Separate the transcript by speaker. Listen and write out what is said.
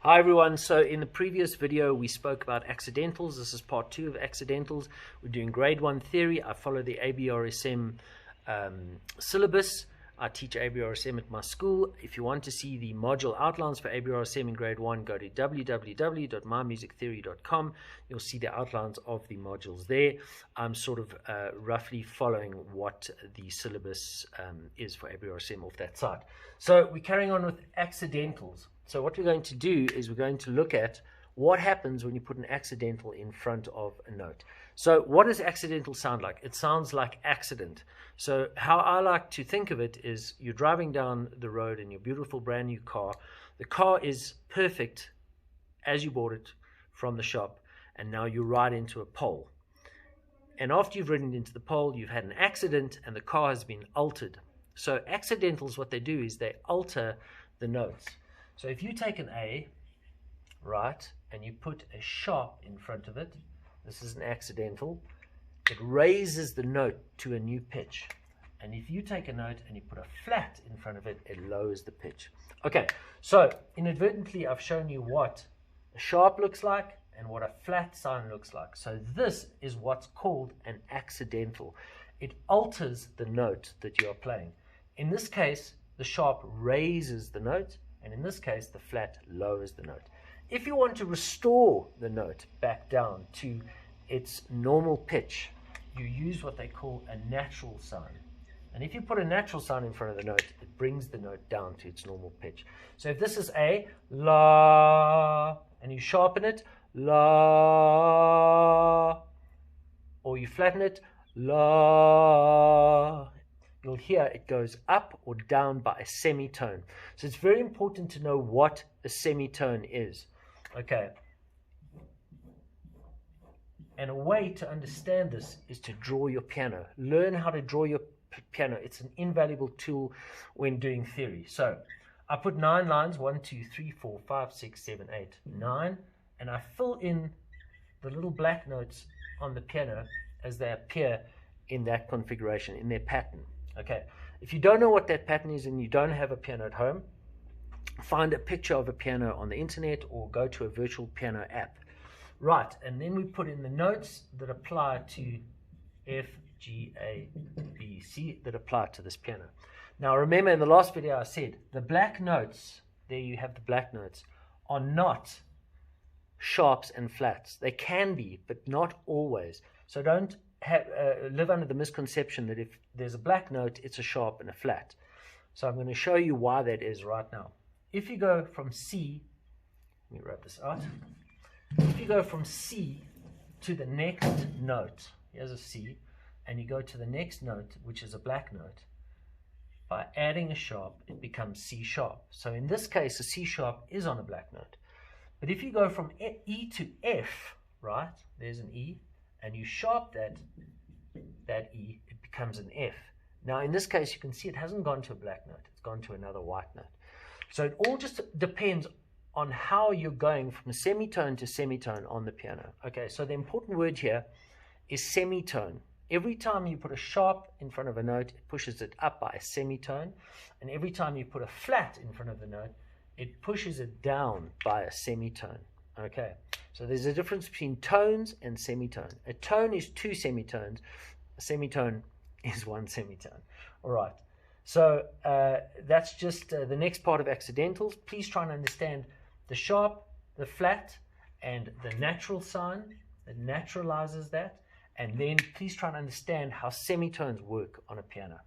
Speaker 1: Hi everyone, so in the previous video we spoke about accidentals. This is part 2 of accidentals. We're doing grade 1 theory. I follow the ABRSM syllabus. I teach ABRSM at my school. If you want to see the module outlines for ABRSM in grade 1, go to www.mymusictheory.com. You'll see the outlines of the modules there. I'm sort of roughly following what the syllabus is for ABRSM off that site. So we're carrying on with accidentals. So what we're going to do is we're going to look at what happens when you put an accidental in front of a note. So what does accidental sound like? It sounds like accident. So how I like to think of it is you're driving down the road in your beautiful brand new car. The car is perfect as you bought it from the shop, and now you ride into a pole. And after you've ridden into the pole, you've had an accident and the car has been altered. So accidentals, what they do is they alter the notes. So if you take an A, right, and you put a sharp in front of it, this is an accidental, it raises the note to a new pitch. And if you take a note and you put a flat in front of it, it lowers the pitch. Okay, so inadvertently I've shown you what a sharp looks like and what a flat sign looks like. So this is what's called an accidental. It alters the note that you are playing. In this case, the sharp raises the note, and in this case, the flat lowers the note. If you want to restore the note back down to its normal pitch, you use what they call a natural sign. And if you put a natural sign in front of the note, it brings the note down to its normal pitch. So if this is A, La, and you sharpen it, La, or you flatten it, La, you'll hear it goes up or down by a semitone. So it's very important to know what a semitone is. Okay. And a way to understand this is to draw your piano. Learn how to draw your piano. It's an invaluable tool when doing theory. So I put 9 lines, 1, 2, 3, 4, 5, 6, 7, 8, 9, and I fill in the little black notes on the piano as they appear in that configuration, in their pattern. Okay, if you don't know what that pattern is and you don't have a piano at home, find a picture of a piano on the internet or go to a virtual piano app. Right, and then we put in the notes that apply to F, G, A, B, C, that apply to this piano. Now remember, in the last video I said the black notes, there you have the black notes, are not sharps and flats. They can be, but not always. So don't live under the misconception that if there's a black note, it's a sharp and a flat. So I'm going to show you why that is right now. If you go from C, let me wrap this out. If you go from C to the next note, here's a C, and you go to the next note, which is a black note, by adding a sharp, it becomes C sharp. So in this case, a C sharp is on a black note. But if you go from E to F, right, there's an E, and you sharp that E, it becomes an F. Now in this case, you can see it hasn't gone to a black note, it's gone to another white note. So it all just depends on how you're going from semitone to semitone on the piano. Okay, so the important word here is semitone. Every time you put a sharp in front of a note, it pushes it up by a semitone, and every time you put a flat in front of the note, it pushes it down by a semitone. Okay, so there's a difference between tones and semitone. A tone is 2 semitones. A semitone is 1 semitone. All right, so that's just the next part of accidentals. Please try and understand the sharp, the flat, and the natural sign that naturalizes that. And then please try and understand how semitones work on a piano.